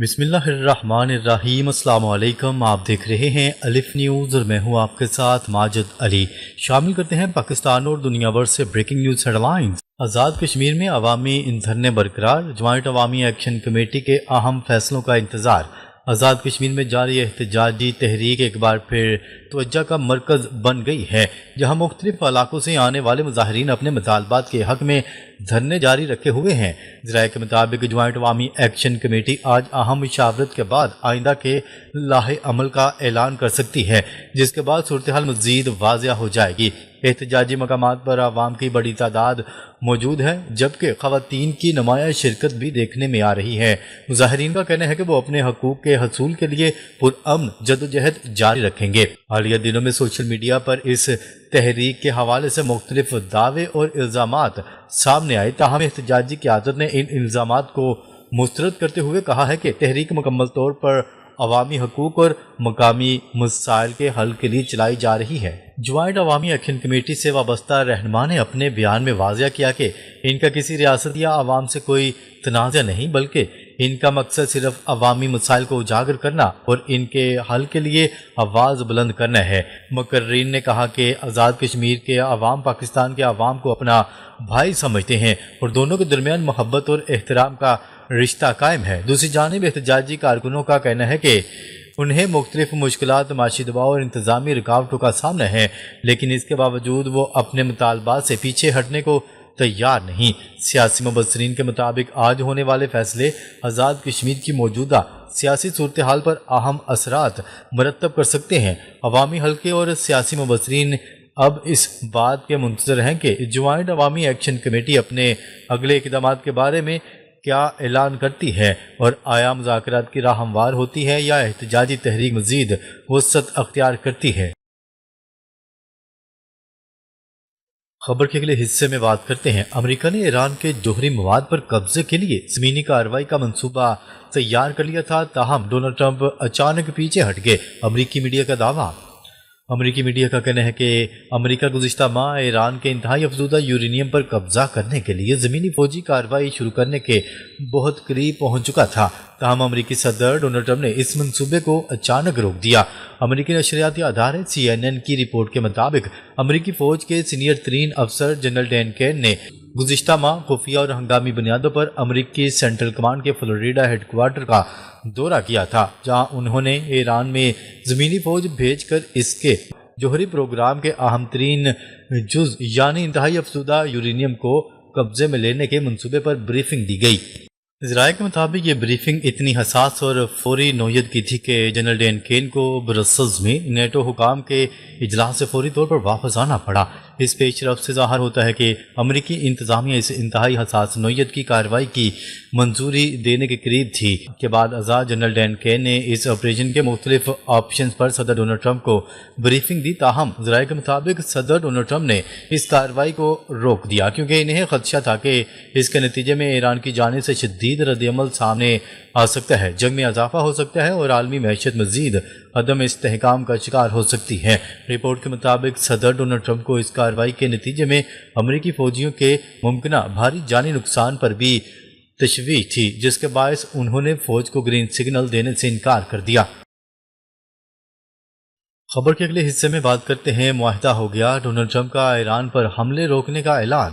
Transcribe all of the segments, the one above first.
بسم اللہ الرحمن الرحیم۔ السلام علیکم، آپ دیکھ رہے ہیں الف نیوز اور میں ہوں آپ کے ساتھ ماجد علی۔ شامل کرتے ہیں پاکستان اور دنیا بھر سے breaking news head lines. Azad Kashmir میں عوامی دھرنے برقرار، جوائنٹ عوامی ایکشن کمیٹی کے اہم فیصلوں کا انتظار۔ آزاد کشمیر میں جاری احتجاجی تحریک ایک بار پھر توجہ کا مرکز بن گئی ہے، جہاں مختلف علاقوں سے آنے والے مظاہرین اپنے مطالبات کے حق میں دھرنے جاری رکھے ہوئے ہیں۔ ذرائع کے مطابق جوائنٹ عوامی ایکشن کمیٹی آج اہم مشاورت کے بعد آئندہ کے لاحِ عمل کا اعلان کر سکتی ہے، جس کے بعد صورتحال مزید واضح ہو جائے گی۔ احتجاجی مقامات پر عوام کی بڑی تعداد موجود ہے، جبکہ خواتین کی نمایاں شرکت بھی دیکھنے میں آ رہی ہے۔ مظاہرین کا کہنا ہے کہ وہ اپنے حقوق کے حصول کے لیے پرامن جدوجہد جاری رکھیں گے۔ حالیہ دنوں میں سوشل میڈیا پر اس تحریک کے حوالے سے مختلف دعوے اور الزامات سامنے آئے، تاہم احتجاجی قیادت نے ان الزامات کو مسترد کرتے ہوئے کہا ہے کہ تحریک مکمل طور پر عوامی حقوق اور مقامی مسائل کے حل کے لیے چلائی جا رہی ہے۔ جوائنٹ عوامی ایکشن کمیٹی سے وابستہ رہنما نے اپنے بیان میں واضح کیا کہ ان کا کسی ریاست یا عوام سے کوئی تنازع نہیں، بلکہ ان کا مقصد صرف عوامی مسائل کو اجاگر کرنا اور ان کے حل کے لیے آواز بلند کرنا ہے۔ مقررین نے کہا کہ آزاد کشمیر کے عوام پاکستان کے عوام کو اپنا بھائی سمجھتے ہیں اور دونوں کے درمیان محبت اور احترام کا رشتہ قائم ہے۔ دوسری جانب احتجاجی کارکنوں کا کہنا ہے کہ انہیں مختلف مشکلات، معاشی دباؤ اور انتظامی رکاوٹوں کا سامنا ہے، لیکن اس کے باوجود وہ اپنے مطالبات سے پیچھے ہٹنے کو تیار نہیں۔ سیاسی مبصرین کے مطابق آج ہونے والے فیصلے آزاد کشمیر کی موجودہ سیاسی صورتحال پر اہم اثرات مرتب کر سکتے ہیں۔ عوامی حلقے اور سیاسی مبصرین اب اس بات کے منتظر ہیں کہ جوائنٹ عوامی ایکشن کمیٹی اپنے اگلے اقدامات کے بارے میں کیا اعلان کرتی ہے اور آیا مذاکرات کی راہ ہموار ہوتی ہے یا احتجاجی تحریک مزید وسعت اختیار کرتی ہے۔ خبر کے اگلے حصے میں بات کرتے ہیں۔ امریکہ نے ایران کے جوہری مواد پر قبضے کے لیے زمینی کارروائی کا منصوبہ تیار کر لیا تھا، تاہم ڈونلڈ ٹرمپ اچانک پیچھے ہٹ گئے۔ امریکی میڈیا کا دعویٰ۔ امریکی میڈیا کا کہنا ہے کہ امریکہ گزشتہ ماہ ایران کے انتہائی افزودہ یورینیم پر قبضہ کرنے کے لیے زمینی فوجی کارروائی شروع کرنے کے بہت قریب پہنچ چکا تھا، تاہم امریکی صدر ڈونلڈ ٹرمپ نے اس منصوبے کو اچانک روک دیا۔ امریکی نشریاتی ادارے CNN کی رپورٹ کے مطابق امریکی فوج کے سینئر ترین افسر جنرل ڈین کین نے گزشتہ ماہ خفیہ اور ہنگامی بنیادوں پر امریکی سینٹرل کمانڈ کے فلوریڈا ہیڈ کوارٹر کا دورہ کیا تھا، جہاں انہوں نے ایران میں زمینی فوج بھیج کر اس کے جوہری پروگرام کے اہم ترین جز یعنی انتہائی افزودہ یورینیم کو قبضے میں لینے کے منصوبے پر بریفنگ دی گئی۔ ذرائع کے مطابق یہ بریفنگ اتنی حساس اور فوری نوعیت کی تھی کہ جنرل ڈین کین کو برسلز میں نیٹو حکام کے اجلاس سے فوری طور پر واپس آنا پڑا۔ اس پیش رفت سے ظاہر ہوتا ہے کہ امریکی انتظامیہ اس انتہائی حساس نوعیت کی کارروائی کی منظوری دینے کے قریب تھی۔ کے بعد ازاں جنرل ڈین کین نے اس آپریشن کے مختلف آپشنز پر صدر ڈونلڈ ٹرمپ کو بریفنگ دی، تاہم ذرائع کے مطابق صدر ڈونلڈ ٹرمپ نے اس کارروائی کو روک دیا کیونکہ انہیں خدشہ تھا کہ اس کے نتیجے میں ایران کی جانب سے شدید رد عمل سامنے آ سکتا ہے، جنگ میں اضافہ ہو سکتا ہے اور عالمی معیشت مزید عدم استحکام کا شکار ہو سکتی ہے۔ رپورٹ کے مطابق صدر ڈونلڈ ٹرمپ کو اس کارروائی کے نتیجے میں امریکی فوجیوں کے ممکنہ بھاری جانی نقصان پر بھی تشویش تھی، جس کے باعث انہوں نے فوج کو گرین سگنل دینے سے انکار کر دیا۔ خبر کے اگلے حصے میں بات کرتے ہیں۔ معاہدہ ہو گیا، ڈونلڈ ٹرمپ کا ایران پر حملے روکنے کا اعلان۔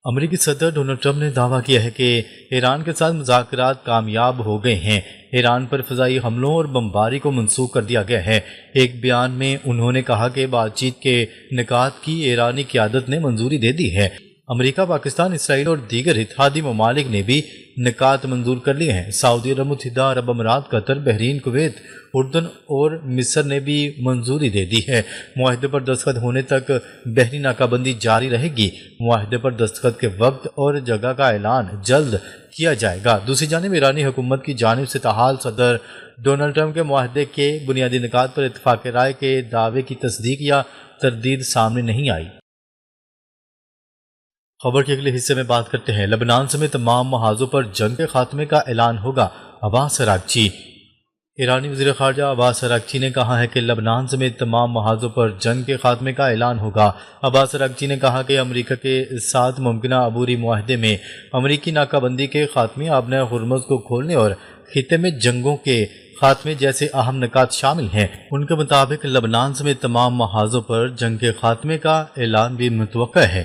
امریکی صدر ڈونلڈ ٹرمپ نے دعویٰ کیا ہے کہ ایران کے ساتھ مذاکرات کامیاب ہو گئے ہیں، ایران پر فضائی حملوں اور بمباری کو منسوخ کر دیا گیا ہے۔ ایک بیان میں انہوں نے کہا کہ بات چیت کے نکات کی ایرانی قیادت نے منظوری دے دی ہے۔ امریکہ، پاکستان، اسرائیل اور دیگر اتحادی ممالک نے بھی نکات منظور کر لیے ہیں۔ سعودی عرب، متحدہ عرب امارات، قطر، بحرین، کویت، اردن اور مصر نے بھی منظوری دے دی ہے۔ معاہدے پر دستخط ہونے تک بحری ناکہ بندی جاری رہے گی۔ معاہدے پر دستخط کے وقت اور جگہ کا اعلان جلد کیا جائے گا۔ دوسری جانب ایرانی حکومت کی جانب سے تاحال صدر ڈونلڈ ٹرمپ کے معاہدے کے بنیادی نکات پر اتفاق رائے کے دعوے کی تصدیق یا تردید سامنے نہیں آئی۔ خبر کے اگلے حصے میں بات کرتے ہیں۔ لبنان سمیت تمام محاذوں پر جنگ کے خاتمے کا اعلان ہوگا، عباس اراغچی۔ ایرانی وزیر خارجہ عباس اراغچی نے کہا ہے کہ لبنان سمیت تمام محاذوں پر جنگ کے خاتمے کا اعلان ہوگا۔ عباس اراغچی نے کہا کہ امریکہ کے ساتھ ممکنہ عبوری معاہدے میں امریکی ناکہ بندی کے خاتمے، آبنۂ ہرمز کو کھولنے اور خطے میں جنگوں کے خاتمے جیسے اہم نکات شامل ہیں۔ ان کے مطابق لبنان سمیت تمام محاذوں پر جنگ کے خاتمے کا اعلان بھی متوقع ہے،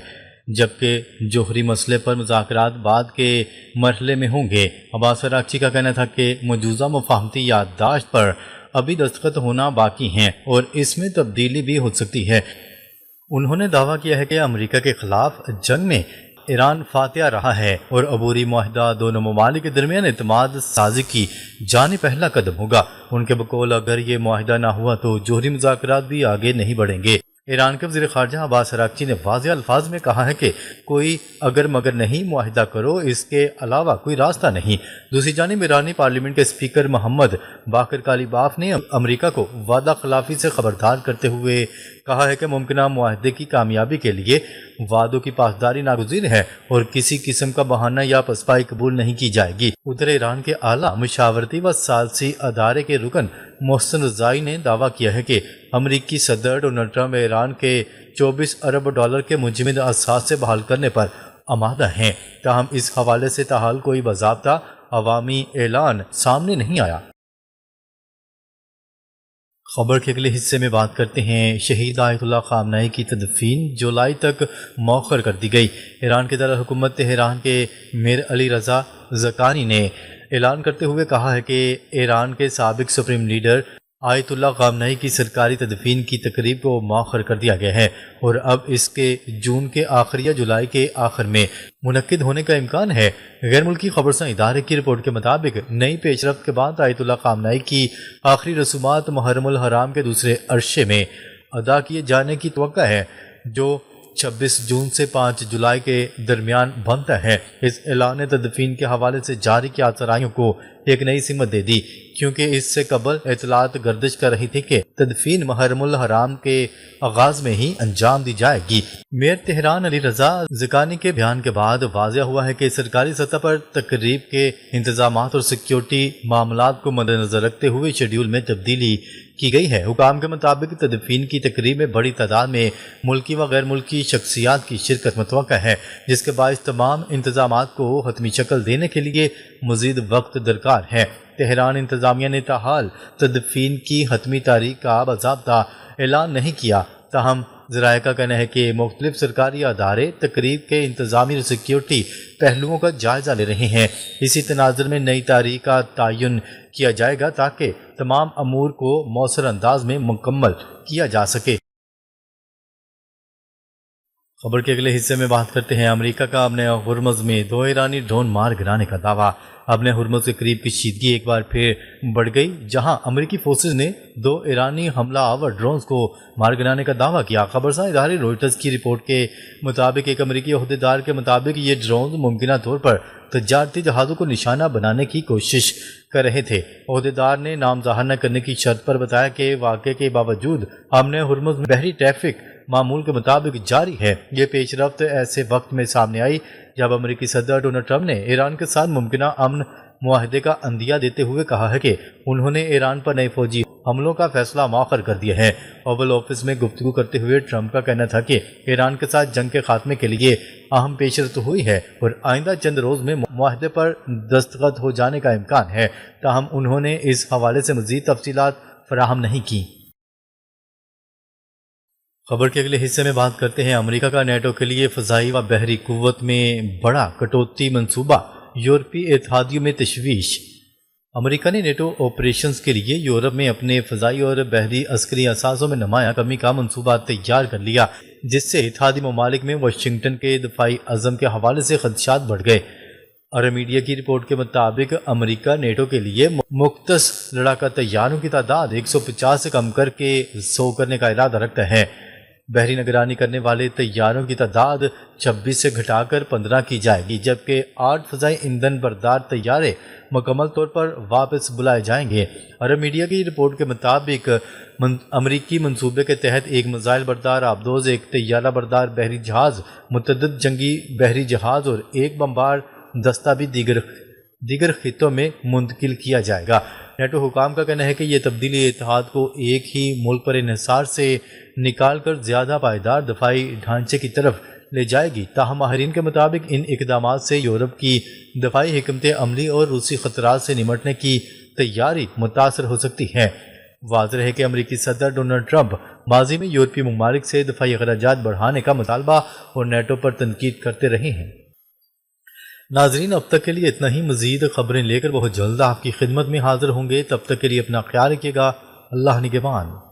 جبکہ جوہری مسئلے پر مذاکرات بعد کے مرحلے میں ہوں گے۔ عباس اراغچی کا کہنا تھا کہ مجوزہ مفاہمتی یادداشت پر ابھی دستخط ہونا باقی ہیں اور اس میں تبدیلی بھی ہو سکتی ہے۔ انہوں نے دعویٰ کیا ہے کہ امریکہ کے خلاف جنگ میں ایران فاتح رہا ہے اور عبوری معاہدہ دونوں ممالک کے درمیان اعتماد سازی کی جانب پہلا قدم ہوگا۔ ان کے بقول اگر یہ معاہدہ نہ ہوا تو جوہری مذاکرات بھی آگے نہیں بڑھیں گے۔ ایران کے وزیر خارجہ عباس اراغچی نے واضح الفاظ میں کہا ہے کہ کوئی اگر مگر نہیں، معاہدہ کرو، اس کے علاوہ کوئی راستہ نہیں۔ دوسری جانب ایرانی پارلیمنٹ کے اسپیکر محمد باقر کالیباف نے امریکہ کو وعدہ خلافی سے خبردار کرتے ہوئے کہا ہے کہ ممکنہ معاہدے کی کامیابی کے لیے وعدوں کی پاسداری ناگزیر ہے اور کسی قسم کا بہانہ یا پسپائی قبول نہیں کی جائے گی۔ ادھر ایران کے اعلیٰ مشاورتی و ثالثی ادارے کے رکن محسن رضائی نے دعویٰ کیا ہے کہ امریکی صدر ڈونلڈ ٹرمپ ایران کے 24 ارب ڈالر کے منجمد اثاثے بحال کرنے پر آمادہ ہیں، تاہم اس حوالے سے تاحال کوئی باضابطہ عوامی اعلان سامنے نہیں آیا۔ خبر کے اگلے حصے میں بات کرتے ہیں شہید آیت اللہ خامنئی کی تدفین جولائی تک مؤخر کر دی گئی۔ ایران کے دارالحکومت تہران کے میر علی رضا زکانی نے اعلان کرتے ہوئے کہا ہے کہ ایران کے سابق سپریم لیڈر آیت اللہ خامنئی کی سرکاری تدفین کی تقریب کو مؤخر کر دیا گیا ہے اور اب اس کے جون کے آخر یا جولائی کے آخر میں منعقد ہونے کا امکان ہے۔ غیر ملکی خبرساں ادارے کی رپورٹ کے مطابق نئی پیش رفت کے بعد آیت اللہ خامنئی کی آخری رسومات محرم الحرام کے دوسرے عرصے میں ادا کیے جانے کی توقع ہے، جو 26 جون سے 5 جولائی کے درمیان بنتا ہے۔ اس اعلان نے تدفین کے حوالے سے جاری کارروائیوں کو ایک نئی سمت دے دی، کیونکہ اس سے قبل اطلاعات گردش کر رہی تھی کہ تدفین محرم الحرام کے آغاز میں ہی انجام دی جائے گی۔ میئر تہران علی رضا زکانی کے بیان کے بعد واضح ہوا ہے کہ سرکاری سطح پر تقریب کے انتظامات اور سیکیورٹی معاملات کو مد نظر رکھتے ہوئے شیڈول میں تبدیلی کی گئی ہے۔ حکام کے مطابق تدفین کی تقریب میں بڑی تعداد میں ملکی و غیر ملکی شخصیات کی شرکت متوقع ہے، جس کے باعث تمام انتظامات کو حتمی شکل دینے کے لیے مزید وقت درکار ہے۔ تہران انتظامیہ نے تاحال تدفین کی حتمی تاریخ کا باضابطہ اعلان نہیں کیا، تاہم ذرائع کا کہنا ہے کہ مختلف سرکاری ادارے تقریب کے انتظامی اور سیکیورٹی پہلوؤں کا جائزہ لے رہے ہیں۔ اسی تناظر میں نئی تاریخ کا تعین کیا جائے گا تاکہ تمام امور کو مؤثر انداز میں مکمل کیا جا سکے۔ خبر کے اگلے حصے میں بات کرتے ہیں امریکہ کا اپنے ہرمز میں 2 ایرانی ڈرون مار گرانے کا دعویٰ۔ اپنے ہرمز کے قریب کشیدگی ایک بار پھر بڑھ گئی، جہاں امریکی فورسز نے 2 ایرانی حملہ آور ڈرونز کو مار گرانے کا دعویٰ کیا۔ خبرساں ادارے روئٹرز کی رپورٹ کے مطابق ایک امریکی عہدیدار کے مطابق یہ ڈرونز ممکنہ طور پر تجارتی جہازوں کو نشانہ بنانے کی کوشش کر رہے تھے۔ عہدیدار نے نام ظاہر نہ کرنے کی شرط پر بتایا کہ واقعے کے باوجود اپنے ہرمز میں بحری ٹریفک معمول کے مطابق جاری ہے۔ یہ پیش رفت ایسے وقت میں سامنے آئی جب امریکی صدر ڈونلڈ ٹرمپ نے ایران کے ساتھ ممکنہ امن معاہدے کا عندیہ دیتے ہوئے کہا ہے کہ انہوں نے ایران پر نئے فوجی حملوں کا فیصلہ مؤخر کر دیا ہے۔ اوول آفس میں گفتگو کرتے ہوئے ٹرمپ کا کہنا تھا کہ ایران کے ساتھ جنگ کے خاتمے کے لیے اہم پیش رفت ہوئی ہے اور آئندہ چند روز میں معاہدے پر دستخط ہو جانے کا امکان ہے، تاہم انہوں نے اس حوالے سے مزید تفصیلات فراہم نہیں کی۔ خبر کے اگلے حصے میں بات کرتے ہیں امریکہ کا نیٹو کے لیے فضائی و بحری قوت میں بڑا کٹوتی منصوبہ، یورپی اتحادیوں میں تشویش۔ امریکہ نے نیٹو آپریشنز کے لیے یورپ میں اپنے فضائی اور بحری عسکری اثاثوں میں نمایاں کمی کا منصوبہ تیار کر لیا، جس سے اتحادی ممالک میں واشنگٹن کے دفاعی عزم کے حوالے سے خدشات بڑھ گئے۔ عرب میڈیا کی رپورٹ کے مطابق امریکہ نیٹو کے لیے مختص لڑاکا طیاروں کی تعداد 150 سے کم کر کے 100 کرنے کا ارادہ رکھتا ہے۔ بحری نگرانی کرنے والے طیاروں کی تعداد 26 سے گھٹا کر 15 کی جائے گی، جبکہ 8 فضائی ایندھن بردار طیارے مکمل طور پر واپس بلائے جائیں گے۔ عرب میڈیا کی رپورٹ کے مطابق امریکی منصوبے کے تحت ایک میزائل بردار آبدوز، ایک طیارہ بردار بحری جہاز، متعدد جنگی بحری جہاز اور ایک بمبار دستہ بھی دیگر خطوں میں منتقل کیا جائے گا۔ نیٹو حکام کا کہنا ہے کہ یہ تبدیلی اتحاد کو ایک ہی ملک پر انحصار سے نکال کر زیادہ پائیدار دفاعی ڈھانچے کی طرف لے جائے گی۔ تاہم ماہرین کے مطابق ان اقدامات سے یورپ کی دفاعی حکمت عملی اور روسی خطرات سے نمٹنے کی تیاری متاثر ہو سکتی ہے۔ واضح ہے کہ امریکی صدر ڈونلڈ ٹرمپ ماضی میں یورپی ممالک سے دفاعی اخراجات بڑھانے کا مطالبہ اور نیٹو پر تنقید کرتے رہے ہیں۔ ناظرین، اب تک کے لیے اتنا ہی۔ مزید خبریں لے کر بہت جلد آپ کی خدمت میں حاضر ہوں گے۔ تب تک کے لیے اپنا خیال رکھیے گا۔ اللہ نگہبان۔